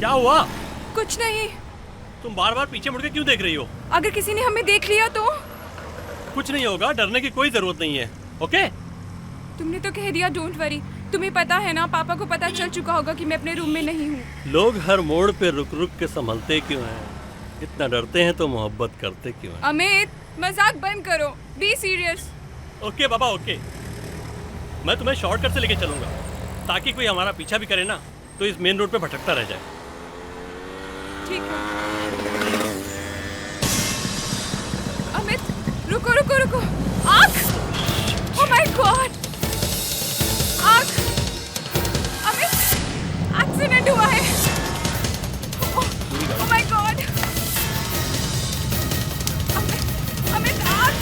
क्या हुआ? कुछ नहीं। तुम बार बार पीछे मुड़ के क्यों देख रही हो? अगर किसी ने हमें देख लिया तो? कुछ नहीं होगा, डरने की कोई जरूरत नहीं है। ओके? तुमने तो कह दिया डोंट वरी। तुम्हें पता है ना, पापा को पता चल चुका होगा कि मैं अपने रूम में नहीं हूँ। लोग हर मोड़ पे रुक रुक के संभलते क्यों हैं? इतना डरते हैं तो मोहब्बत करते क्यों हैं? अमित, मजाक बंद करो, be serious. Okay Baba okay. मैं तुम्हें शॉर्टकट से लेके चलूंगा ताकि कोई हमारा पीछा भी करे ना तो इस मेन रोड पे भटकता रह जाए। ठीक है। अमित, रुको रुको रुको। आग! Oh my God! आग! अमित, एक्सीडेंट हुआ है। Oh my God! अमित, आग!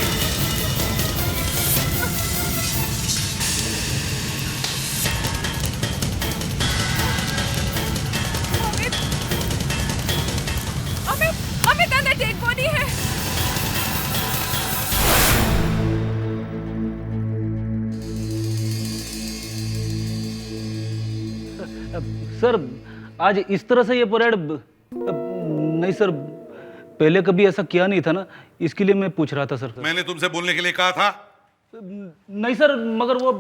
अमित, अंदर डेड बॉडी है। सर, आज इस तरह से ये परेड नहीं सर, पहले कभी ऐसा किया नहीं था ना, इसके लिए मैं पूछ रहा था सर। मैंने तुमसे बोलने के लिए कहा था। नहीं सर, मगर वो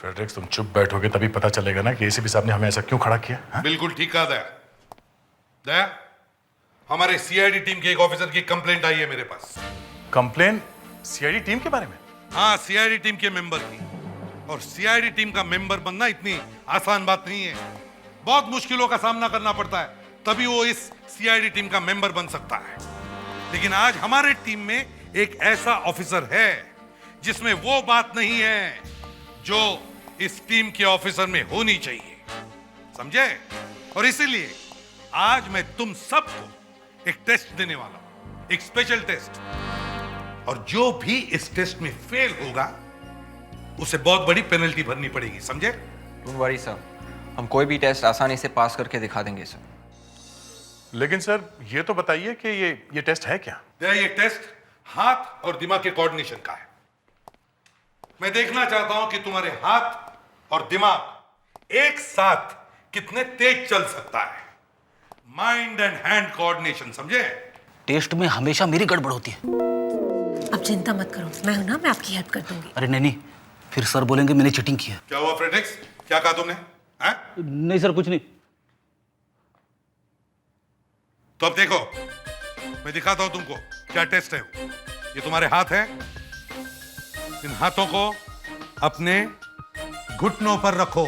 फ्रेडरिक्स, तुम चुप बैठोगे तभी पता चलेगा ना कि एसीपी साहब ने हमें ऐसा क्यों खड़ा किया है? बिल्कुल ठीक कहा दया। दया, हमारे सीआईडी टीम के एक ऑफिसर की कंप्लेंट आई है मेरे पास। कंप्लेन सीआईडी टीम के बारे में? हाँ, सीआईडी टीम के मेंबर की। और सीआईडी टीम का मेंबर बनना इतनी आसान बात नहीं है। बहुत मुश्किलों का सामना करना पड़ता है, तभी वो इस सीआईडी टीम का मेंबर बन सकता है। लेकिन आज हमारे टीम में एक ऐसा ऑफिसर है जिसमें वो बात नहीं है जो इस टीम के ऑफिसर में होनी चाहिए, समझे? और इसीलिए आज मैं तुम सबको एक टेस्ट देने वाला हूं, एक स्पेशल टेस्ट। और जो भी इस टेस्ट में फेल होगा उसे बहुत बड़ी पेनल्टी भरनी पड़ेगी, समझे? डोंट वरी सर, हम कोई भी टेस्ट आसानी से पास करके दिखा देंगे सर। लेकिन सर, ये तो बताइए कि ये टेस्ट है क्या? ये टेस्ट हाथ और दिमाग के कोऑर्डिनेशन का है। मैं देखना चाहता हूं कि तुम्हारे हाथ और दिमाग एक साथ कितने तेज चल सकता है। माइंड एंड हैंड कोऑर्डिनेशन, समझे? टेस्ट में हमेशा मेरी गड़बड़ होती है। अब चिंता मत करो, मैं हूं ना, मैं आपकी हेल्प कर दूंगी। अरे नहीं, फिर सर बोलेंगे मैंने चीटिंग की है। क्या हुआ फ्रेडरिक्स? क्या कहा तुमने? नहीं सर, कुछ नहीं। तो अब देखो, मैं दिखाता हूं तुमको क्या टेस्ट है। ये तुम्हारे हाथ हैं, इन हाथों को अपने घुटनों पर रखो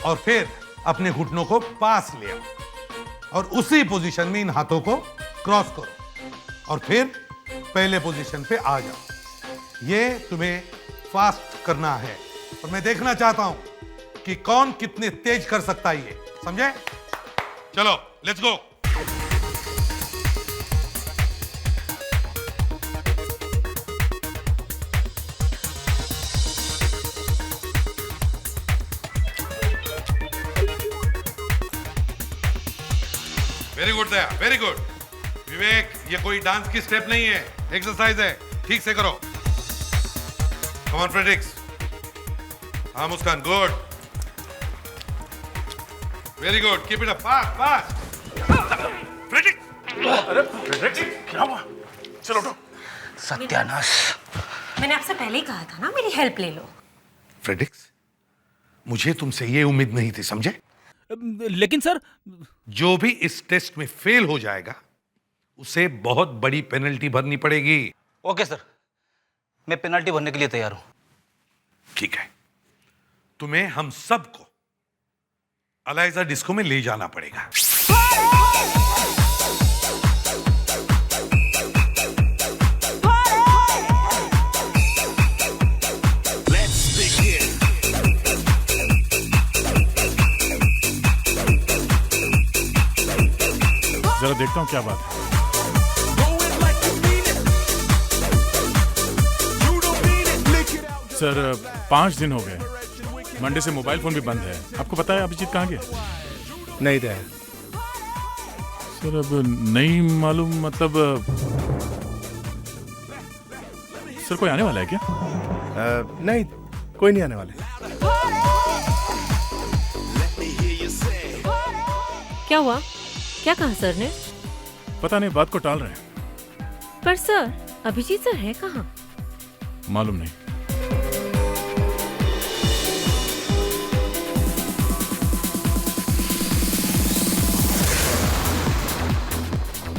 और फिर अपने घुटनों को पास ले आओ और उसी पोजीशन में इन हाथों को क्रॉस करो और फिर पहले पोजीशन पे आ जाओ। ये तुम्हें फास्ट करना है और मैं देखना चाहता हूं कि कौन कितने तेज कर सकता है ये, समझे? चलो, let's go. Very good Daya, very good. Vivek, ये कोई डांस की स्टेप नहीं है, एक्सरसाइज है, ठीक से करो। Come on Fredericks. हाँ Muskan, good, very good, keep it up, fast fast. Fredericks! अरे फ्रेडरिक्स, क्या हुआ? चलो उठो। सत्यानाश! मैंने आपसे पहले ही कहा था ना, मेरी हेल्प ले लो। फ्रेडरिक्स, मुझे तुमसे ये उम्मीद नहीं थी, समझे? लेकिन सर, जो भी इस टेस्ट में फेल हो जाएगा उसे बहुत बड़ी पेनल्टी भरनी पड़ेगी। ओके सर, मैं पेनल्टी भरने के लिए तैयार हूं। ठीक है, तुम्हें हम सबको अलाइजा डिस्को में ले जाना पड़ेगा। जरा देखता हूँ क्या बात है। सर, 5 दिन हो गए, मंडे से मोबाइल फोन भी बंद है। आपको पता है अभिजीत कहाँ गया? नहीं दया सर, अब नहीं मालूम, मतलब सर कोई आने वाला है क्या? नहीं, कोई नहीं आने वाले। क्या हुआ? क्या कहा सर ने? पता नहीं, बात को टाल रहे हैं। पर सर, अभिजीत सर है कहाँ? मालूम नहीं।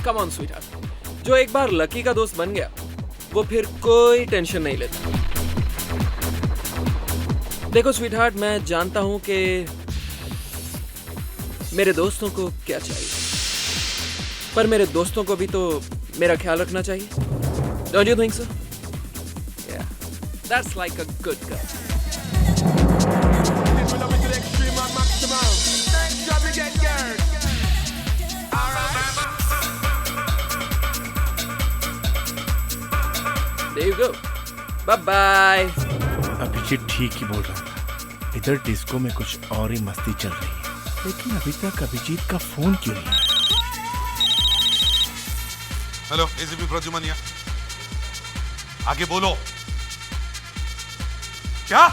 कम ऑन स्वीटहार्ट, जो एक बार लकी का दोस्त बन गया वो फिर कोई टेंशन नहीं लेता। देखो स्वीटहार्ट, मैं जानता हूं कि मेरे दोस्तों को क्या चाहिए, पर मेरे दोस्तों को भी तो मेरा ख्याल रखना चाहिए। Don't you think so? Yeah, that's like a good girl. There you go. Bye bye. Abhijit ठीक ही बोल रहा था। इधर डिस्को में कुछ और ही मस्ती चल रही है, लेकिन अभी तक अभिजीत का फोन क्यों नहीं आया? हेलो एसीपी प्रद्युमन, आगे बोलो। क्या?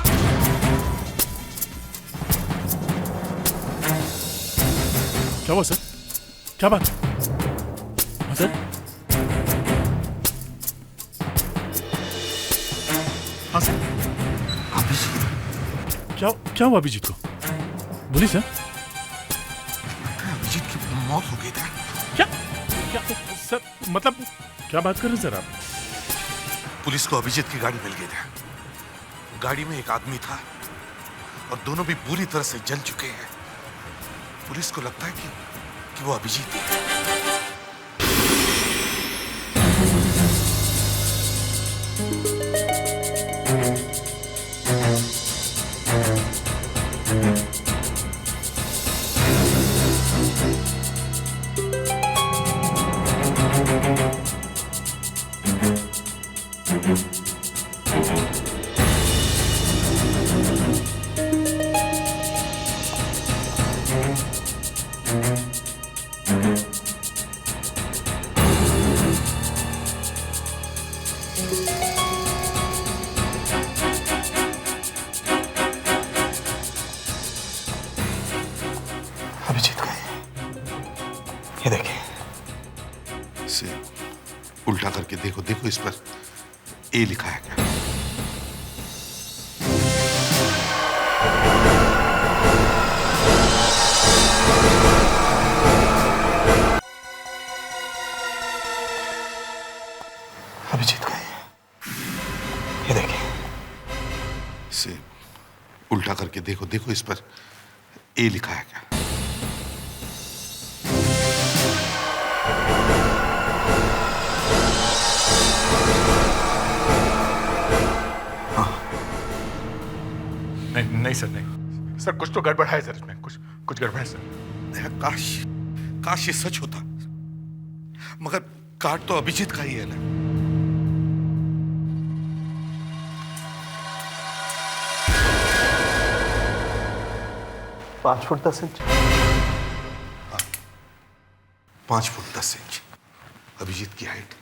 क्या हुआ सर? क्या बात है? सर? हाँ सर। क्या हुआ अभिजीत को? बोलिए सर। अभिजीत की मौत हो गई था। क्या सर, मतलब क्या बात कर रहे हैं सर आप? पुलिस को अभिजीत की गाड़ी मिल गई थी। गाड़ी में एक आदमी था और दोनों भी बुरी तरह से जल चुके हैं। पुलिस को लगता है कि वो अभिजीत है। अभिजीत का ये देखिए। इसे उल्टा करके देखो, देखो इस पर ए लिखा है क्या? अभिजीत का ये देखिए। इसे उल्टा करके देखो, देखो इस पर ए लिखा है क्या? नहीं सर, नहीं सर, कुछ तो गड़बड़ है सर इसमें, कुछ गड़बड़ है सर। काश ये सच होता, मगर कार्ड तो अभिजीत का ही है ना। 5 foot 10 inch. 5 foot 10 inch Abhijeet की हाइट।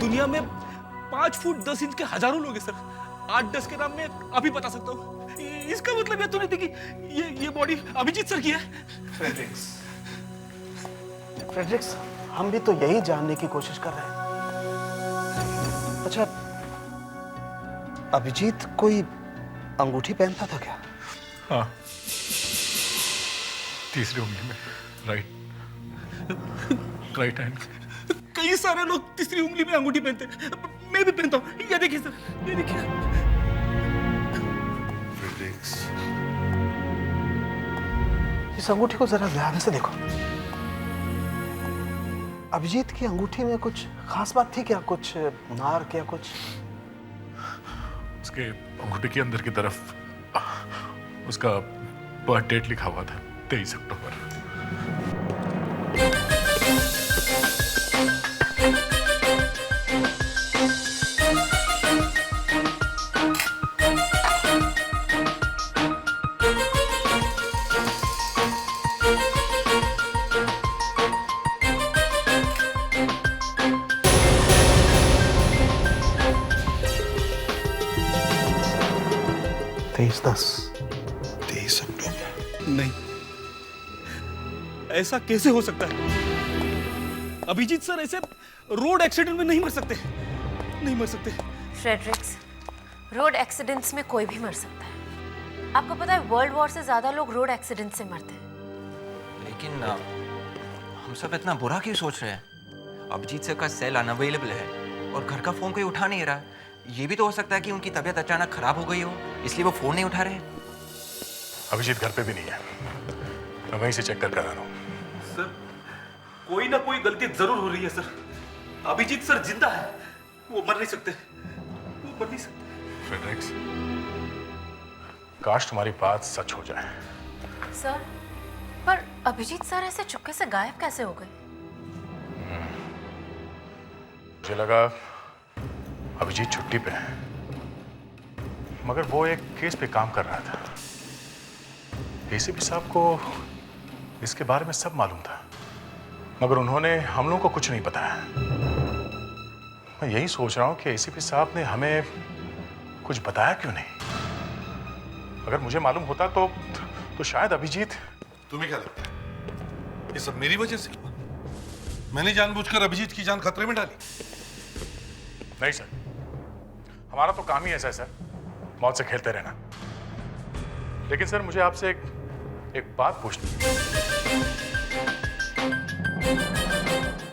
दुनिया में 5 फुट 10 इंच के हजारों लोग हैं सर। 8-10 के नाम में अभी बता सकता हूँ। इसका मतलब ये तो नहीं थी कि ये बॉडी अभिजीत सर की है। फ्रेडरिक्स, हम भी तो यही जानने की कोशिश कर रहे हैं। अच्छा, अभिजीत कोई अंगूठी पहनता था क्या? हाँ, तीसरी उंगली में, राइट हैंड। कई सारे लोग तीसरी उंगली में अंगूठी पहनते हैं, मैं भी पहनता हूँ। ये देखिए सर, ये देखिए। फ्रेडरिक्स, इस अंगूठी को जरा ध्यान से देखो। अभिजीत की अंगूठी में कुछ खास बात थी क्या? कुछ मार्क या कुछ? उसके अंगूठी के अंदर की तरफ उसका बर्थ डेट लिखा हुआ था, 23 अक्टूबर। तेईस 10 23 अक्टूबर। नहीं, ऐसा कैसे हो सकता है? अभिजीत सर ऐसे रोड एक्सीडेंट में नहीं मर सकते, नहीं मर सकते। फ्रेडरिक्स, रोड एक्सीडेंट्स में कोई भी मर सकता है। आपको पता है वर्ल्ड वॉर से ज्यादा लोग रोड एक्सीडेंट से मरते हैं। लेकिन हम सब इतना बुरा क्यों सोच रहे हैं? अभिजीत सर का सेल अनअवेलेबल है और घर का फोन कोई उठा नहीं रहा। ये भी तो हो सकता है कि उनकी तबीयत अचानक खराब हो गई हो, इसलिए वो फोन नहीं उठा रहे। अभिजीत घर पे भी नहीं है, मैं वहीं से चेक कर रहा हूँ। सर, कोई ना कोई गलती जरूर हो रही है सर। अभिजीत सर जिंदा है, वो मर नहीं सकते, वो मर नहीं सकते। फ्रेडरिक्स, काश तुम्हारी बात सच हो जाए। सर, पर अभिजीत सर ऐसे चुपके से गायब कैसे हो गए? मुझे लगा अभिजीत छुट्टी पे है, मगर वो एक केस पे काम कर रहा था। एसीपी साहब को इसके बारे में सब मालूम था, मगर उन्होंने हम लोगों को कुछ नहीं बताया। मैं यही सोच रहा हूं कि एसीपी साहब ने हमें कुछ बताया क्यों नहीं? अगर मुझे मालूम होता तो शायद अभिजीत। तुम्हें क्या लगता है ये सब मेरी वजह से? मैंने जानबूझकर अभिजीत की जान खतरे में डाली? नहीं सर, हमारा तो काम ही ऐसा है सर, मौत से खेलते रहना। लेकिन सर मुझे आपसे एक बात पूछनी है।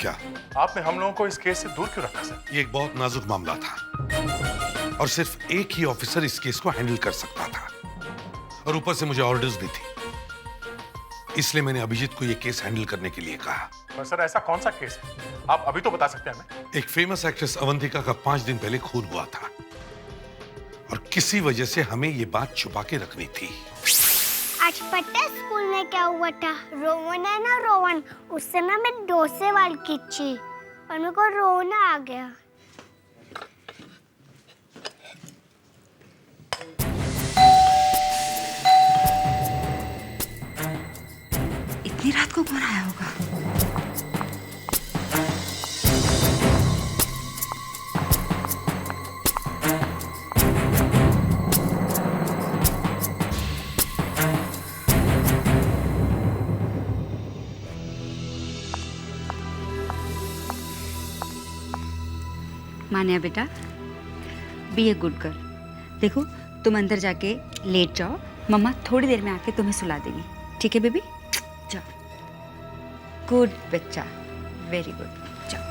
क्या? आपने हम लोगों को इस केस से दूर क्यों रखा सर? ये एक बहुत नाजुक मामला था और सिर्फ एक ही ऑफिसर इस केस को हैंडल कर सकता था, और ऊपर से मुझे ऑर्डर्स भी थी। इसलिए मैंने अभिजीत को यह केस हैंडल करने के लिए कहा। पर सर ऐसा कौन सा केस है? आप अभी तो बता सकते हैं हमें। एक फेमस एक्ट्रेस अवंतिका का 5 दिन पहले खून हुआ था और किसी वजह से हमें ये बात छुपा के रखनी थी। आज पता है स्कूल में क्या हुआ था? रोवन है ना, रोवन, उससे ना मैं डोसे वाल खींची और मेरे को रोना आ गया। इतनी रात को कौन आया होगा? मानिया बेटा, बी ए गुड गर्ल। देखो तुम अंदर जाके लेट जाओ, मम्मा थोड़ी देर में आके तुम्हें सुला देगी, ठीक है बेबी? जाओ, गुड बच्चा, वेरी गुड, जाओ।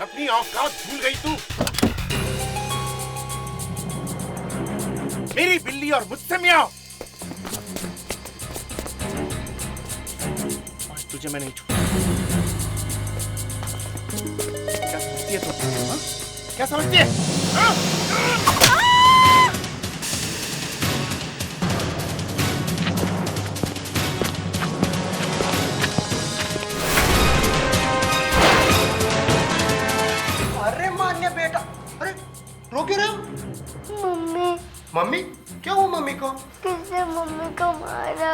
अपनी औकात भूल गई तू? मेरी बिल्ली और मुझसे मियाओ। आज तुझे मैं नहीं छोड़ूंगा। क्या समझती है तू? हाँ? क्या समझती है? हाँ? अरे मान्य बेटा, अरे रो क्यों रहे हो? मम्मी। मम्मी? क्या हुआ मम्मी को? किसने मम्मी को मारा?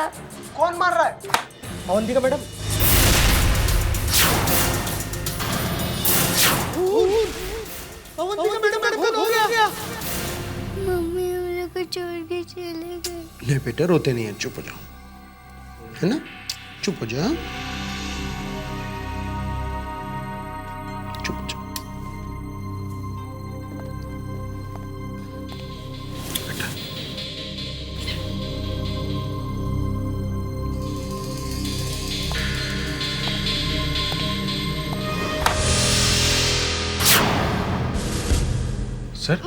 कौन मार रहा है? अवंतिका मैडम। अवंतिका मैडम का खून हो गया। मम्मी मेरे को छोड़ के चले गए। ले बेटा, रोते नहीं है, चुप हो जाओ, है ना? चुप हो जाओ, चुप हो जाओ बेटा। सर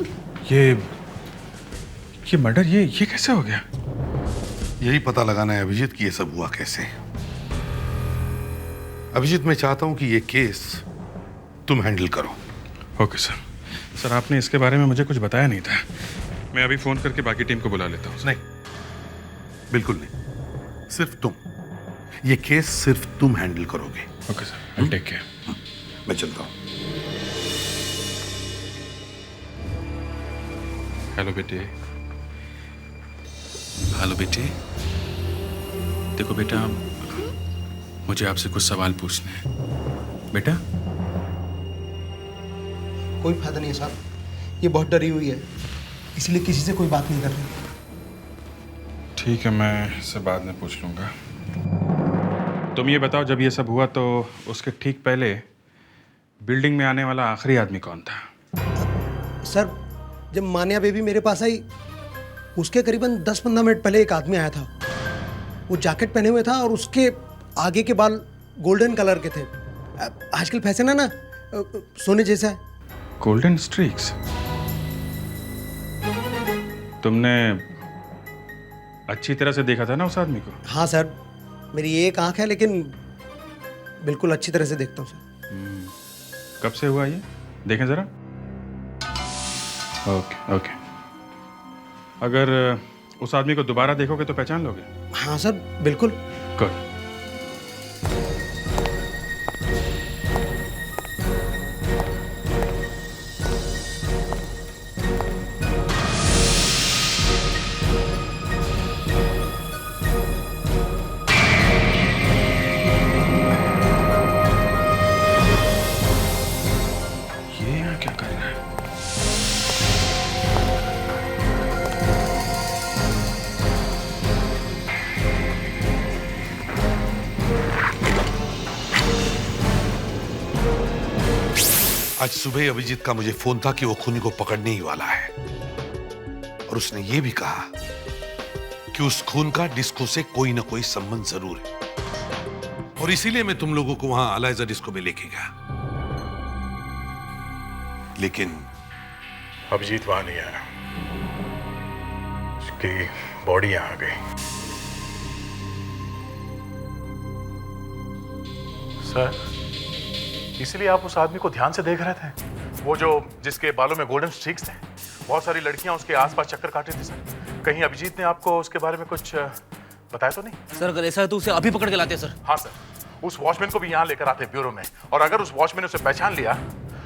ये मर्डर ये कैसे हो गया? यही पता लगाना है अभिजीत कि ये सब हुआ कैसे। अभिजीत, मैं चाहता हूं कि ये केस तुम हैंडल करो। Okay sir. सर आपने इसके बारे में मुझे कुछ बताया नहीं था, मैं अभी फोन करके बाकी टीम को बुला लेता हूँ। नहीं, बिल्कुल नहीं, सिर्फ तुम। ये केस सिर्फ तुम हैंडल करोगे। Okay sir, I take care. मैं चलता हूँ। हेलो बेटे। हेलो बेटे। देखो बेटा, मुझे आपसे कुछ सवाल पूछने हैं। बेटा, कोई फायदा नहीं है साहब, ये बहुत डरी हुई है, इसलिए किसी से कोई बात नहीं कर रही। ठीक है, मैं इससे बाद में पूछ लूँगा। तुम ये बताओ, जब ये सब हुआ तो उसके ठीक पहले बिल्डिंग में आने वाला आखिरी आदमी कौन था? सर, जब मान्या बेबी मेरे पास आई, उसके करीबन 10-15 मिनट पहले एक आदमी आया था। वो जैकेट पहने हुए था और उसके आगे के बाल गोल्डन कलर के थे। आजकल फैशन है ना, सोने जैसा है। Golden streaks? तुमने अच्छी तरह से देखा था ना उस आदमी को? हाँ सर, मेरी एक आंख है लेकिन बिल्कुल अच्छी तरह से देखता हूँ सर। कब से हुआ ये? देखें जरा। Okay okay. अगर उस आदमी को दोबारा देखोगे तो पहचान लोगे? हाँ सर, बिल्कुल। गुड। ये यहाँ क्या कर रहा है? आज सुबह अभिजीत का मुझे फोन था कि वो खूनी को पकड़ने ही वाला है, और उसने ये भी कहा कि उस खून का डिस्को से कोई ना कोई संबंध जरूर है, और इसीलिए मैं तुम लोगों को वहां अलाइजा डिस्को में लेके गया। लेकिन अभिजीत वहां नहीं आया, उसकी बॉडी यहां आ गई। सर, इसलिए आप उस आदमी को ध्यान से देख रहे थे? वो जो जिसके बालों में गोल्डन स्ट्रीक्स थे, बहुत सारी लड़कियां उसके आसपास चक्कर काट रही थी सर। कहीं अभिजीत ने आपको उसके बारे में कुछ बताया तो नहीं? सर, अगर ऐसा है तो उसे अभी पकड़ के लाते हैं सर। हाँ सर, उस वॉचमैन को भी यहाँ लेकर आते ब्यूरो में, और अगर उस वॉचमैन ने उसे पहचान लिया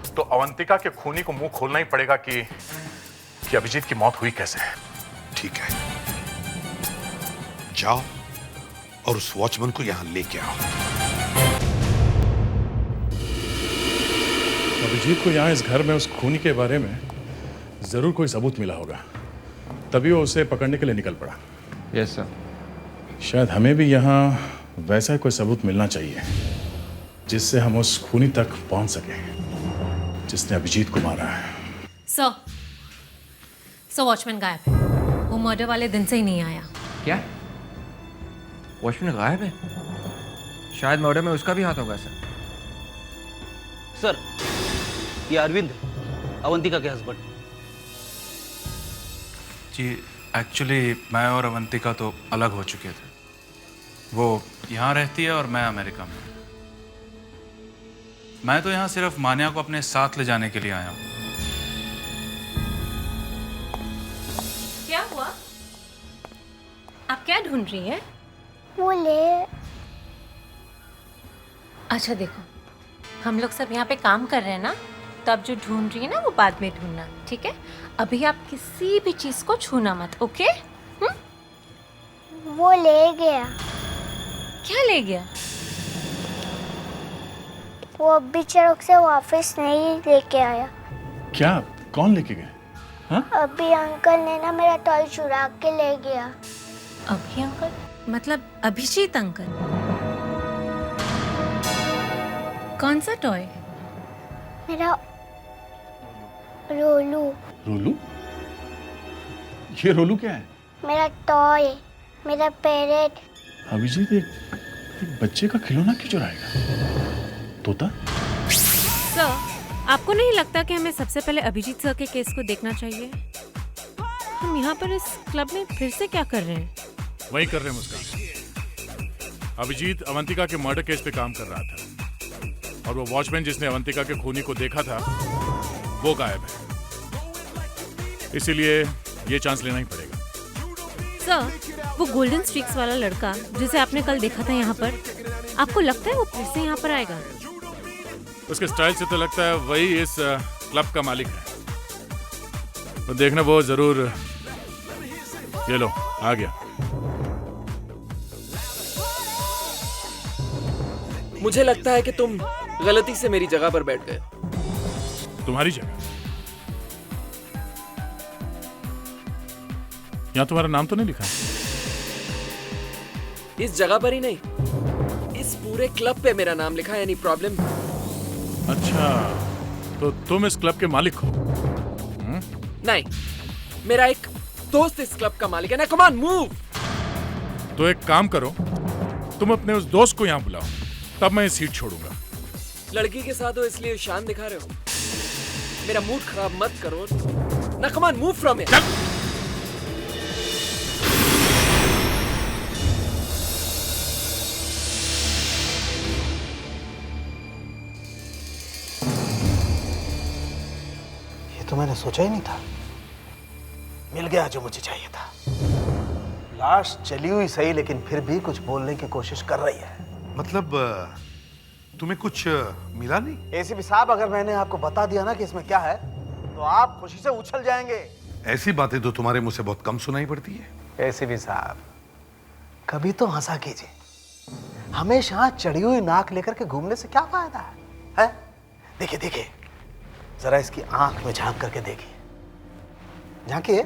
तो अवंतिका के खूनी को मुंह खोलना ही पड़ेगा कि अभिजीत की मौत हुई कैसे। ठीक है, जाओ और उस वॉचमैन को यहां लेके आओ। अभिजीत को यहाँ इस घर में उस खूनी के बारे में जरूर कोई सबूत मिला होगा, तभी वो उसे पकड़ने के लिए निकल पड़ा। Yes sir. शायद हमें भी यहाँ वैसा कोई सबूत मिलना चाहिए जिससे हम उस खूनी तक पहुंच सकें जिसने अभिजीत को मारा है। सर वॉचमैन गायब है, वो मर्डर वाले दिन से ही नहीं आया। क्या? वॉचमैन गायब है? शायद मर्डर में उसका भी हाथ होगा सर। सर, ये अरविंद, अवंतिका के हस्बैंड। जी, एक्चुअली मैं और अवंतिका तो अलग हो चुके थे। वो यहाँ रहती है और मैं अमेरिका में। मैं तो यहाँ सिर्फ मान्या को अपने साथ ले जाने के लिए आया हूँ। क्या हुआ? आप क्या ढूंढ रही हैं? वो ले। अच्छा देखो, हम लोग सब यहाँ पे काम कर रहे हैं ना, तो आप जो ढूंढ रही है ना वो बाद में ढूंढना, ठीक है? अभी आप किसी भी चीज को छूना मत, ओके? वो ले गया। क्या ले गया? वो अभी चौक से वापस नहीं लेके आया। क्या? कौन लेके गए? हाँ? अभी अंकल ने ना मेरा टॉय चुरा के ले गया। अभी अंकल? मतलब अभिजीत अंकल? कौन सा टॉय? मेरा रोलू। रोलू? ये रोलू क्या है? मेरा टॉय, मेरा पैरेट। अभिजीत एक बच्चे का खिलौना क्यों चुराएगा? तोता? सर, आपको नहीं लगता कि हमें सबसे पहले अभिजीत सर के केस को देखना चाहिए? हम यहाँ पर इस क्लब में फिर से क्या कर रहे हैं? वही कर रहे हैं मुस्कान। अभिजीत अवंतिका के मर्डर केस पे काम कर रहा था, और वो वॉचमैन जिसने अवंतिका के खूनी को देखा था वो गायब है। इसीलिए ये चांस लेना ही पड़ेगा। सर, वो गोल्डन स्ट्रीक्स वाला लड़का जिसे आपने कल देखा था यहाँ पर, आपको लगता है वो फिर से यहाँ पर आएगा? उसके स्टाइल से तो लगता है वही इस क्लब का मालिक है। तो देखना वो जरूर। ये लो, आ गया। मुझे लगता है कि तुम गलती से मेरी जगह पर बैठ गए। तुम्हारी जगह? यहाँ तुम्हारा नाम तो नहीं लिखा? इस जगह पर ही नहीं, इस पूरे क्लब पे मेरा नाम लिखा है। Any problem? अच्छा, तो तुम इस क्लब के मालिक हो? नहीं, मेरा एक दोस्त इस क्लब का मालिक है ना। Come on, move. तो एक काम करो, तुम अपने उस दोस्त को यहाँ बुलाओ, तब मैं ये सीट छोड़ूंगा। लड़की के साथ हो इसलिए शान दिखा रहे हो। मेरा मूड खराब मत करो ना। Come on, move from here. ये तो मैंने सोचा ही नहीं था। मिल गया जो मुझे चाहिए था। लाश चली हुई सही, लेकिन फिर भी कुछ बोलने की कोशिश कर रही है। मतलब तुम्हें कुछ मिला नहीं? एसीपी साहब, अगर मैंने आपको बता दिया ना कि इसमें क्या है, तो आप खुशी से उछल जाएंगे। ऐसी बातें तो तुम्हारे मुंह से बहुत कम सुनाई पड़ती है। एसीपी साहब, कभी तो हंसा कीजिए। हमेशा चढ़ी हुई नाक लेकर के घूमने से क्या फायदा है? देखिए देखिए, जरा इसकी आंख में झांक करके देखिए। झांकिए।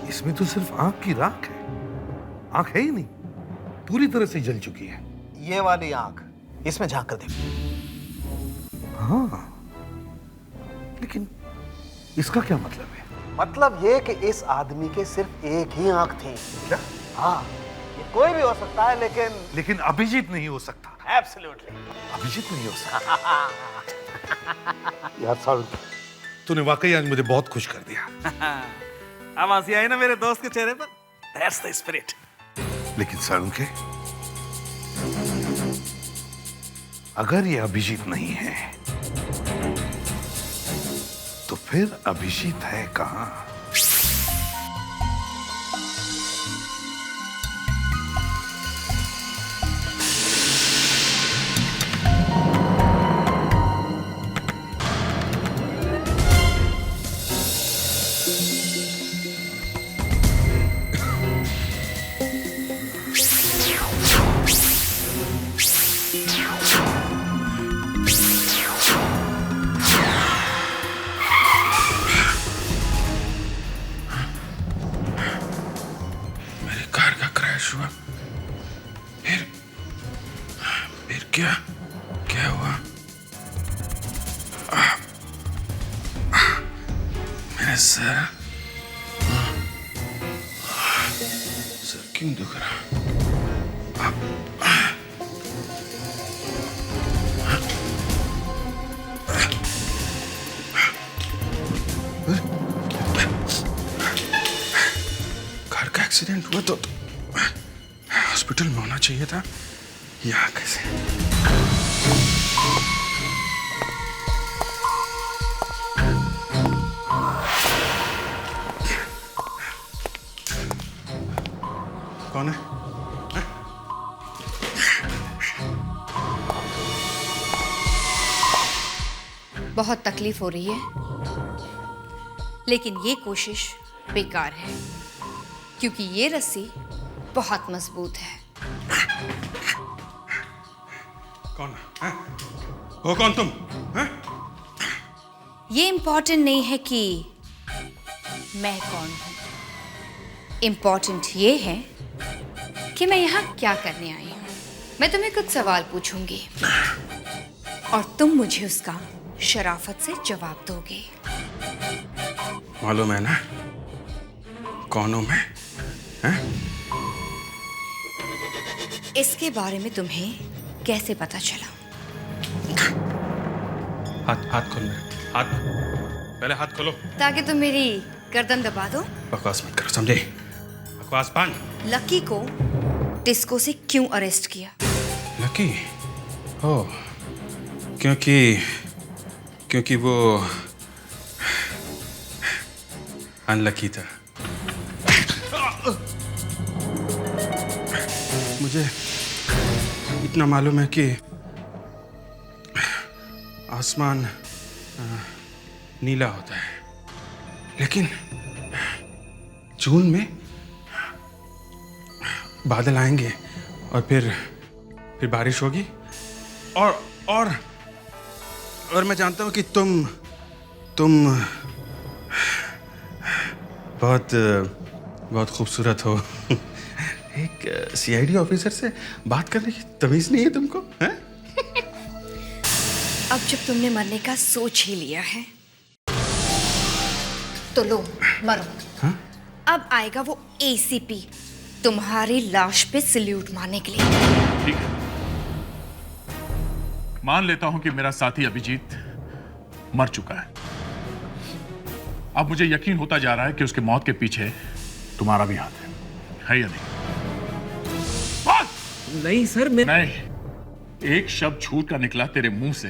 इसमें तो सिर्फ आंख की राख है, आंख है ही नहीं, पूरी तरह से जल चुकी है। ये वाली आंख, इसमें झांक कर देखिए। हाँ, लेकिन इसका क्या मतलब है? मतलब ये कि इस आदमी के सिर्फ एक ही आंख थी। क्या? हाँ, ये कोई भी हो सकता है, लेकिन अभिजीत नहीं हो सकता। एब्सोल्युटली अभिजीत नहीं हो सकता। यार सारुण, तूने वाकई आज मुझे बहुत खुश कर दिया। अब हंसी आई ना मेरे दोस्त के चेहरे पर। That's the spirit. लेकिन सारुण के, अगर ये अभिजीत नहीं है, तो फिर अभिजीत है कहां? क्या हुआ? मेरा सर क्यों दुख रहा? कार का एक्सीडेंट हुआ तो हॉस्पिटल में होना चाहिए था। यहाँ कैसे? कौन है? बहुत तकलीफ हो रही है, लेकिन ये कोशिश बेकार है, क्योंकि ये रस्सी बहुत मजबूत है। कौन है? हो कौन तुम? है? ये इम्पोर्टेंट नहीं है कि मैं कौन हूं, इम्पोर्टेंट ये है कि मैं यहाँ क्या करने आई हूँ। मैं तुम्हें कुछ सवाल पूछूंगी और तुम मुझे उसका शराफत से जवाब दोगे। मालूम है ना कौन हूं मैं? हैं? इसके बारे में तुम्हें कैसे पता चला? हाथ खोल मेरे, हाथ पहले हाथ खोलो। ताकि तुम मेरी गर्दन दबा दो। बकवास मत करो, समझे? बकवास बंद। लकी को डिस्को से क्यों अरेस्ट किया? लकी? ओ, क्योंकि वो अनलकी था। मुझे इतना मालूम है कि आसमान नीला होता है, लेकिन जून में बादल आएंगे और फिर बारिश होगी और मैं जानता हूँ कि तुम बहुत खूबसूरत हो। एक सीआईडी ऑफिसर से बात करने की तमीज नहीं है तुमको, हैं? अब जब तुमने मरने का सोच ही लिया है तो लो मरो। हाँ? अब आएगा वो एसीपी तुम्हारी लाश पे सल्यूट मारने के लिए। ठीक है, मान लेता हूं कि मेरा साथी अभिजीत मर चुका है। अब मुझे यकीन होता जा रहा है कि उसके मौत के पीछे तुम्हारा भी हाथ है या नहीं? नहीं सर, मैं नहीं, एक शब्द झूठ का निकला तेरे मुंह से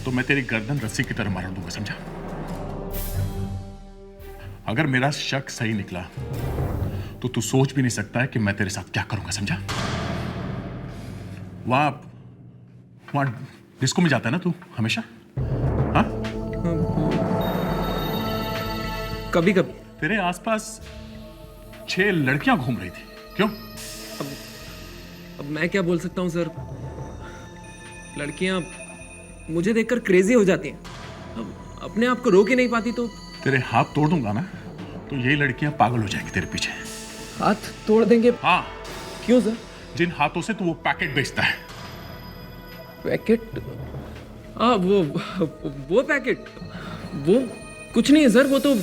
तो मैं तेरी गर्दन रस्सी की तरह मार दूंगा, समझा? अगर मेरा शक सही निकला तो तू सोच भी नहीं सकता है कि मैं तेरे साथ क्या करूंगा, समझा? वहां डिस्को में जाता है ना तू हमेशा? हाँ? कभी कभी। तेरे आसपास 6 लड़कियां घूम रही थी, क्यों? अब मैं क्या बोल सकता हूँ सर, लड़कियां मुझे देखकर क्रेजी हो जाती हैं, अब अपने आप को रोक ही नहीं पाती तो। तेरे हाथ तोड़ दूंगा ना तो यही लड़कियां पागल हो जाएंगी तेरे पीछे। हाथ तोड़ देंगे? हाँ। क्यों सर? जिन हाथों से तू वो पैकेट बेचता है। पैकेट? हाँ, वो पैकेट, वो कुछ नहीं है सर, वो तो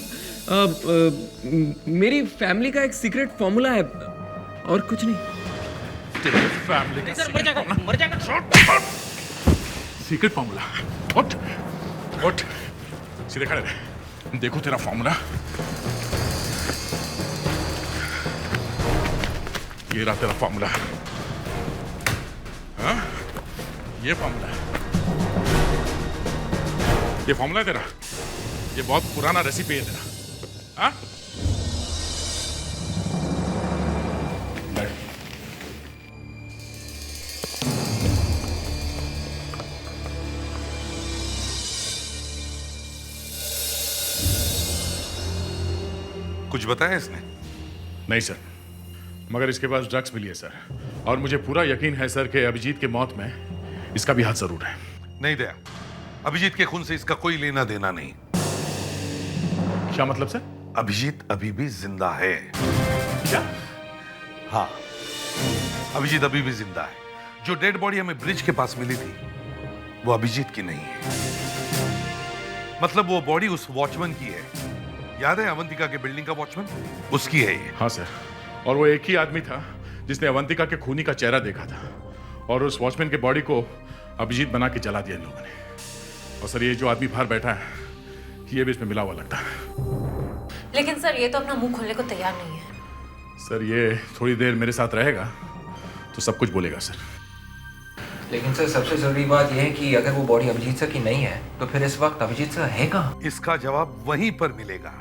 मेरी फैमिली का एक सीक्रेट फॉर्मूला है और कुछ नहीं। तेरे फैमिली का मर जाएगा। Secret formula? उठ सीधे खड़े रहे, देखो तेरा फॉर्मूला। ये रहा तेरा फॉर्मूला। हाँ? ये फॉर्मूला है तेरा। ये बहुत पुराना रेसिपी है तेरा। हाँ? कुछ बताया इसने? नहीं सर, मगर इसके पास ड्रग्स मिली है सर, और मुझे पूरा यकीन है सर कि अभिजीत के मौत में इसका भी हाथ जरूर है। नहीं दया, अभिजीत के खून से इसका कोई लेना देना नहीं। क्या मतलब सर? अभिजीत अभी भी जिंदा है। क्या? हाँ, अभिजीत अभी भी जिंदा है। जो डेड बॉडी हमें ब्रिज के पास मिली थी वो अभिजीत की नहीं है। मतलब वो बॉडी उस वॉचमैन की है, याद है अवंतिका के बिल्डिंग का वॉचमैन, उसकी है ये। हाँ सर, और वो एक ही आदमी था जिसने अवंतिका के खूनी का चेहरा देखा था, और उस वॉचमैन के बॉडी को अभिजीत बना के जला दिया इन लोगों ने। और सर ये जो आदमी बाहर बैठा है ये भी इसमें मिला हुआ लगता है। लेकिन सर ये तो अपना मुंह खोलने को तैयार नहीं है। सर ये थोड़ी देर मेरे साथ रहेगा तो सब कुछ बोलेगा सर। लेकिन सर सबसे जरूरी बात यह है कि अगर वो बॉडी अभिजीत सर की नहीं है तो फिर इस वक्त अभिजीत सर है कहाँ? इसका जवाब वहीं पर मिलेगा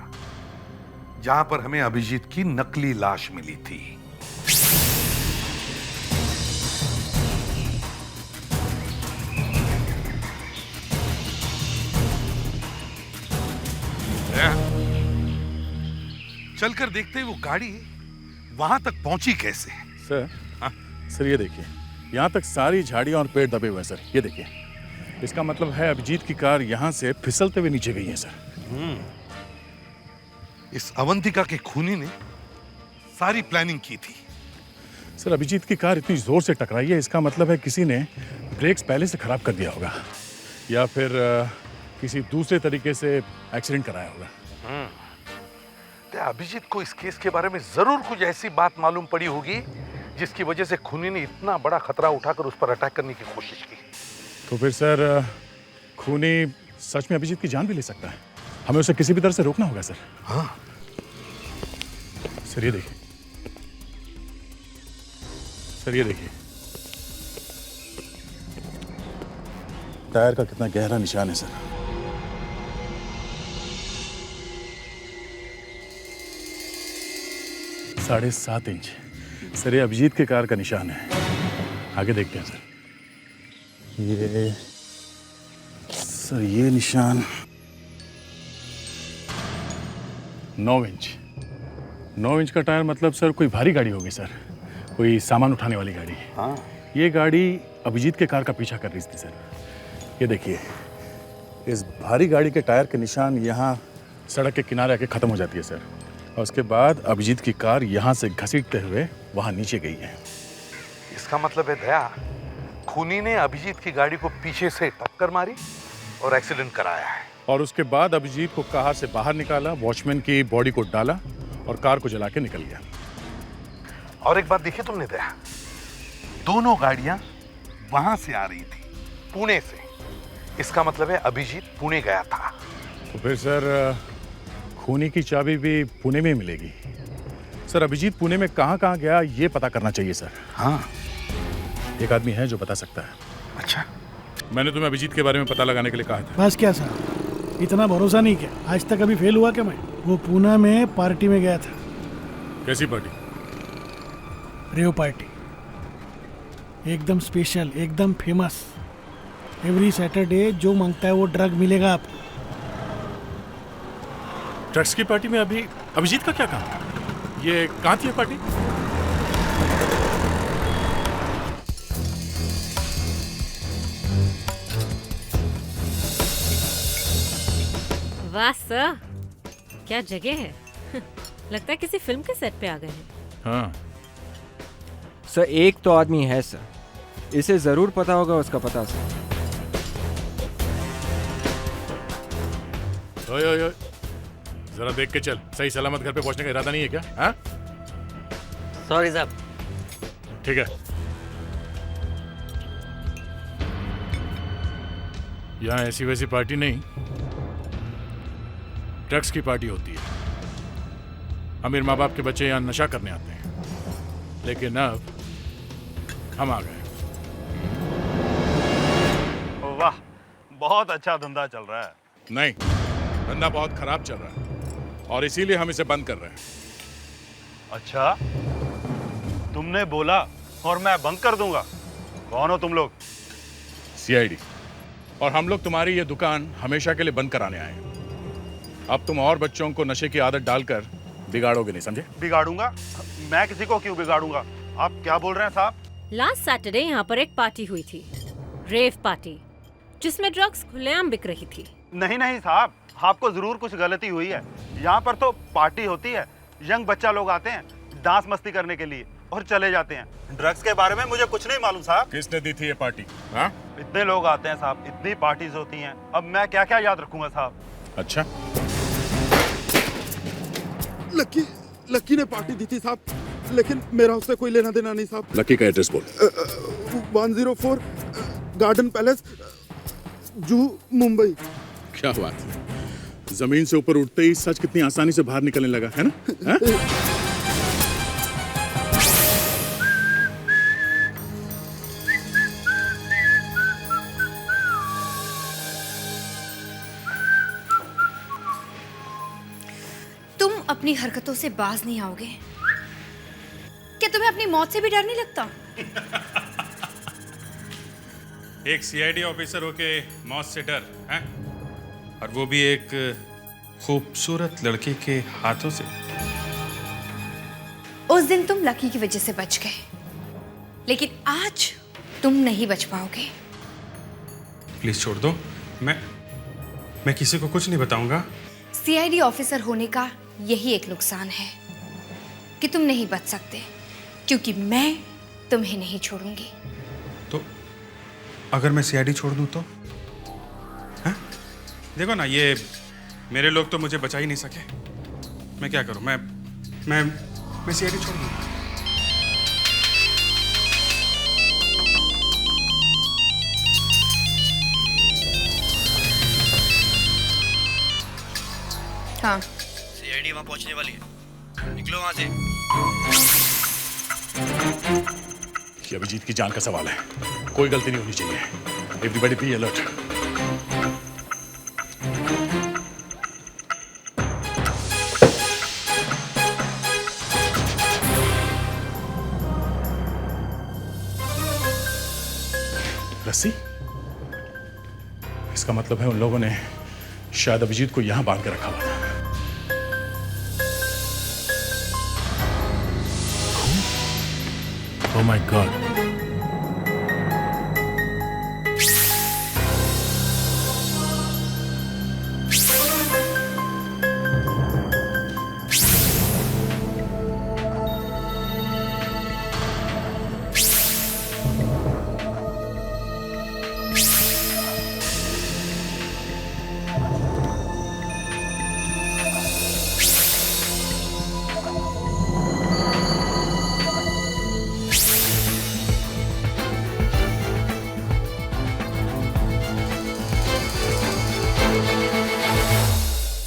जहां पर हमें अभिजीत की नकली लाश मिली थी। चलकर देखते ही वो गाड़ी वहां तक पहुंची कैसे? सर, सर ये देखिए, यहाँ तक सारी झाड़ियाँ और पेड़ दबे हुए हैं सर, ये देखिए। इसका मतलब है अभिजीत की कार यहाँ से फिसलते हुए नीचे गई है सर। इस अवंतिका के खूनी ने सारी प्लानिंग की थी। सर अभिजीत की कार इतनी जोर से टकराई है, इसका मतलब है किसी ने ब्रेक्स पहले से खराब कर दिया होगा, या फिर किसी दूसरे तरीके से एक्सीडेंट कराया होगा। अभिजीत को इस केस के बारे में जरूर कुछ ऐसी बात मालूम पड़ी होगी जिसकी वजह से खूनी ने इतना बड़ा खतरा उठाकर उस पर अटैक करने की कोशिश की। तो फिर सर खूनी सच में अभिजीत की जान भी ले सकता है, हमें उसे किसी भी तरह से रोकना होगा सर। हाँ सर ये देखिए, सर ये देखिए, टायर का कितना गहरा निशान है सर। साढ़े 7 इंच सर, ये अभिजीत के कार का निशान है। आगे देखते हैं सर। ये सर ये निशान 9 इंच। 9 इंच का टायर मतलब सर कोई भारी गाड़ी होगी सर, कोई सामान उठाने वाली गाड़ी। हाँ। ये गाड़ी अभिजीत के कार का पीछा कर रही थी सर। ये देखिए, इस भारी गाड़ी के टायर के निशान यहाँ सड़क के किनारे आके ख़त्म हो जाती है सर, और उसके बाद अभिजीत की कार यहाँ से घसीटते हुए वहाँ नीचे गई है। इसका मतलब है दया, खूनी ने अभिजीत की गाड़ी को पीछे से टक्कर मारी और एक्सीडेंट कराया है। और उसके बाद अभिजीत को कार से बाहर निकाला, वॉचमैन की बॉडी को डाला और कार को जला के निकल गया। और एक बात देखी तुमने दया, दोनों गाड़ियां वहां से आ रही थी, पुणे से। इसका मतलब है अभिजीत पुणे गया था। तो फिर सर खूनी की चाबी भी पुणे में मिलेगी। सर अभिजीत पुणे में कहाँ गया ये पता करना चाहिए सर। हाँ, एक आदमी है जो बता सकता है। अच्छा, मैंने तुम्हें अभिजीत के बारे में पता लगाने के लिए कहा था। बस क्या साहब, इतना भरोसा नहीं किया। आज तक अभी फेल हुआ क्या मैं? वो पूना में पार्टी में गया था। कैसी पार्टी? रेव पार्टी, एकदम स्पेशल, एकदम फेमस। एवरी सैटरडे जो मांगता है वो ड्रग मिलेगा आपको। ड्रग्स की पार्टी में अभी अभिजीत का क्या काम? ये कहाँ थी पार्टी? वाह सर, क्या जगह है। लगता है किसी फिल्म के सेट पे आ गए हैं। हाँ सर, एक तो आदमी है सर, इसे जरूर पता होगा उसका पता सर। ओए ओए ओए, जरा देख के चल, सही सलामत घर पे पहुंचने का इरादा नहीं है क्या? हाँ? सॉरी साहब। ठीक है। यहाँ ऐसी वैसी पार्टी नहीं, ड्रग्स की पार्टी होती है। अमीर माँ बाप के बच्चे यहाँ नशा करने आते हैं, लेकिन अब हम आ गए। वाह, बहुत अच्छा धंधा चल रहा है। नहीं, धंधा बहुत खराब चल रहा है और इसीलिए हम इसे बंद कर रहे हैं। अच्छा, तुमने बोला और मैं बंद कर दूंगा। कौन हो तुम लोग? सीआईडी। और हम लोग तुम्हारी ये दुकान हमेशा के लिए बंद कराने आए हैं। अब तुम और बच्चों को नशे की आदत डालकर बिगाड़ोगे नहीं, समझे? बिगाड़ूंगा? मैं किसी को क्यों बिगाड़ूंगा? आप क्या बोल रहे हैं साहब? लास्ट सैटरडे यहाँ पर एक पार्टी हुई थी, रेव पार्टी, जिसमें ड्रग्स खुलेआम बिक रही थी। नहीं नहीं साहब, आपको जरूर कुछ गलती हुई है। यहाँ पर तो पार्टी होती है, यंग बच्चा लोग आते हैं डांस मस्ती करने के लिए और चले जाते हैं। ड्रग्स के बारे में मुझे कुछ नहीं मालूम साहब। किसने दी थी ये पार्टी? हाँ? इतने लोग आते हैं साहब, इतनी पार्टीज होती हैं, अब मैं क्या क्या याद रखूंगा साहब। अच्छा, लक्की ने पार्टी दी थी साहब, लेकिन मेरा उससे कोई लेना देना नहीं साहब। लक्की का एड्रेस बोल। 104 गार्डन पैलेस, जूहू, मुंबई। क्या बात है, जमीन से ऊपर उठते ही सच कितनी आसानी से बाहर निकलने लगा है ना? हाँ? 'तुम अपनी हरकतों से बाज नहीं आओगे। क्या तुम्हें अपनी मौत से भी डर नहीं लगता? एक सीआईडी ऑफिसर होके मौत से डर है, और वो भी एक खूबसूरत लड़की के हाथों से। उस दिन तुम लकी की वजह से बच गए, लेकिन आज तुम नहीं बच पाओगे। प्लीज छोड़ दो, मैं किसी को कुछ नहीं बताऊंगा। सीआईडी ऑफिसर होने का यही एक नुकसान है कि तुम नहीं बच सकते, क्योंकि मैं तुम्हें नहीं छोड़ूंगी। तो अगर मैं सीआईडी छोड़ दूं तो? हैं? देखो ना, ये मेरे लोग तो मुझे बचा ही नहीं सके। मैं क्या करूं? मैं सीआईडी छोड़ दूं? हाँ, सीआईडी वहां पहुंचने वाली है, निकलो वहां से। ये अभिजीत की जान का सवाल है, कोई गलती नहीं होनी चाहिए। Everybody be alert. रस्सी? इसका मतलब है उन लोगों ने शायद अभिजीत को यहां बांध के रखा हुआ था। Oh my God.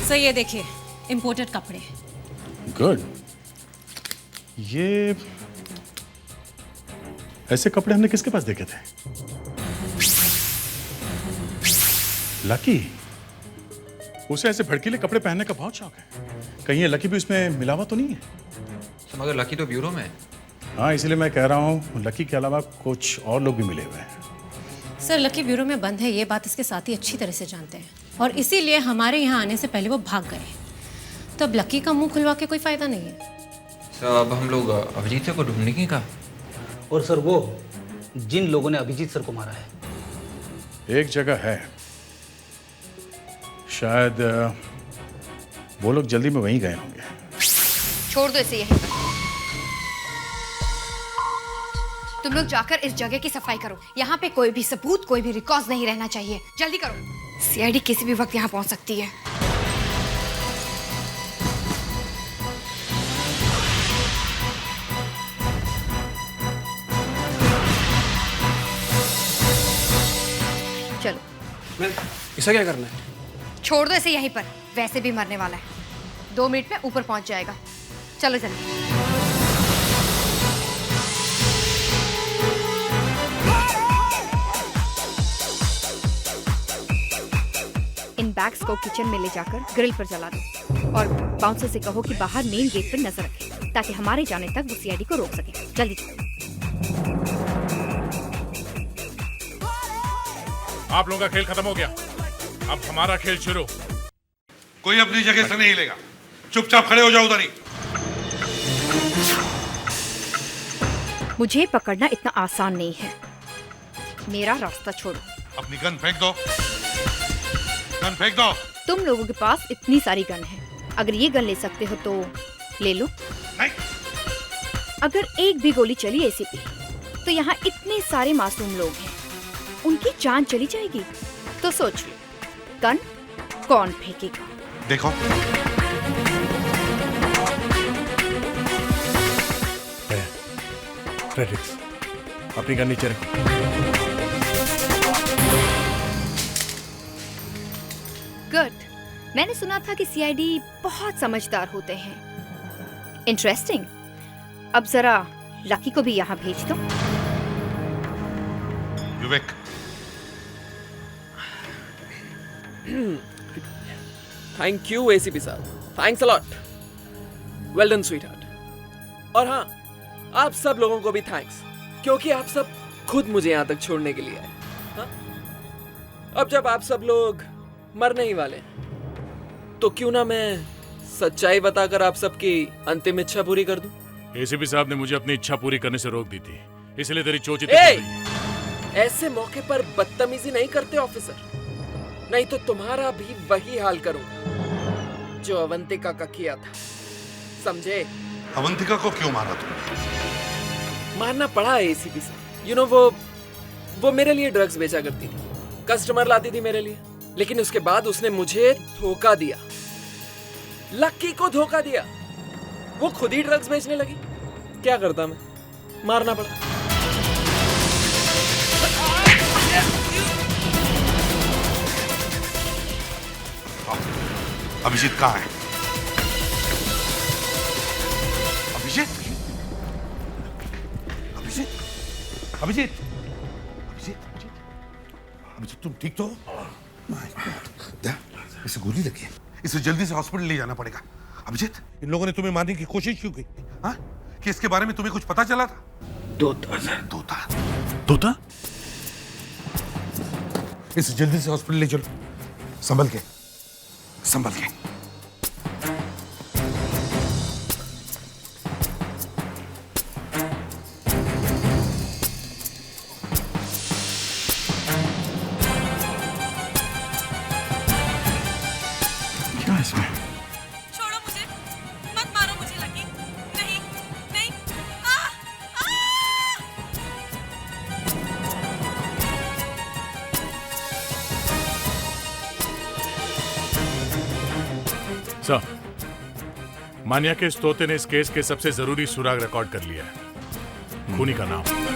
सर ये देखिए इम्पोर्टेड कपड़े। गुड। ये ऐसे कपड़े हमने किसके पास देखे थे? लकी। उसे ऐसे भड़कीले कपड़े पहनने का बहुत शौक है। कहीं ये लकी भी उसमें मिलावा तो नहीं है? तो मगर लकी तो ब्यूरो में है। हाँ, इसलिए मैं कह रहा हूँ लकी के अलावा कुछ और लोग भी मिले हुए हैं। सर लकी ब्यूरो में बंद है, ये बात इसके साथी अच्छी तरह से जानते हैं और इसीलिए हमारे यहाँ आने से पहले वो भाग गए। तो अब लकी का मुंह खुलवा के कोई फायदा नहीं है। सर अब हम लोग अभिजीत सर को ढूंढने की का। और सर वो जिन लोगों ने अभिजीत सर को मारा है, एक जगह है, शायद वो लोग जल्दी में वहीं गए होंगे। छोड़ दो इसे यहीं पर। तुम लोग जाकर इस जगह की सफाई करो। यहाँ पे कोई भी सबूत, कोई भी रिकॉर्ड नहीं रहना चाहिए। जल्दी करो। सीआईडी किसी भी वक्त यहाँ पहुंच सकती है। चलो। इसे क्या करना है? छोड़ दो इसे यहीं पर, वैसे भी मरने वाला है। 2 मिनट में ऊपर पहुंच जाएगा। चलो जल्दी। इन बैग्स को किचन में ले जाकर ग्रिल पर जला दो और बाउंसर से कहो कि बाहर मेन गेट पर नजर रखे ताकि हमारे जाने तक वो सीआईडी को रोक सके। जल्दी चलो। आप लोगों का खेल खत्म हो गया, अब हमारा खेल शुरू। कोई अपनी जगह से नहीं हिलेगा, चुपचाप खड़े हो जाओ उधर ही। मुझे पकड़ना इतना आसान नहीं है। मेरा रास्ता छोड़ो। अपनी गन फेंक दो, गन फेंक दो। तुम लोगों के पास इतनी सारी गन है, अगर ये गन ले सकते हो तो ले लो। नहीं। अगर एक भी गोली चली एसीपी तो यहाँ इतने सारे मासूम लोग हैं, उनकी जान चली जाएगी। तो सोच लो, गन कौन फेंकेगा? देखो फ्रेडरिक्स, अपनी गन नीचे रखो। गुड। मैंने सुना था कि सीआईडी बहुत समझदार होते हैं। इंटरेस्टिंग। अब जरा लकी को भी यहाँ भेज दो। विवेक, थैंक यू एसीपी साहब, thanks a lot. Well done sweetheart. और हाँ, आप सब लोगों को भी थैंक्स, क्योंकि आप सब खुद मुझे यहाँ तक छोड़ने के लिए आए। हाँ? अब जब आप सब लोग मरने ही वाले हैं, तो क्यों ना मैं सच्चाई बताकर आप सबकी अंतिम इच्छा पूरी कर दूं? एसीपी साहब ने मुझे अपनी इच्छा पूरी करने से रोक दी थी, इसलिए तेरी चोची ऐसे मौके पर बदतमीजी नहीं करते ऑफिसर, नहीं तो तुम्हारा भी वही हाल करूंगा जो अवंतिका का किया था, समझे? अवंतिका को क्यों मारा तुमने? मारना पड़ा एसीपी साहब। यू नो वो मेरे लिए ड्रग्स बेचा करती थी, कस्टमर लाती थी मेरे लिए, लेकिन उसके बाद उसने मुझे धोखा दिया, लक्की को धोखा दिया। वो खुद ही ड्रग्स बेचने लगी। क्या करता मैं? मारना पड़ा। अभिजीत कहाँ है? अभिजीत? अभिजीत? अभिजीत? अभिजीत? अभिजीत, तुम ठीक तो हो? माय गॉड, इसे गोली लगी है, इसे जल्दी से हॉस्पिटल ले जाना पड़ेगा। अभिजीत, इन लोगों ने तुम्हें मारने की कोशिश क्यों की? हाँ? कि इसके बारे में तुम्हें कुछ पता चला था? तोता सर। तोता? तोता? इसे जल्दी से हॉस्पिटल ले चलो, संभल के, संभल के। सर, मान्या के इस तोते ने इस केस के सबसे जरूरी सुराग रिकॉर्ड कर लिया है, खूनी का नाम।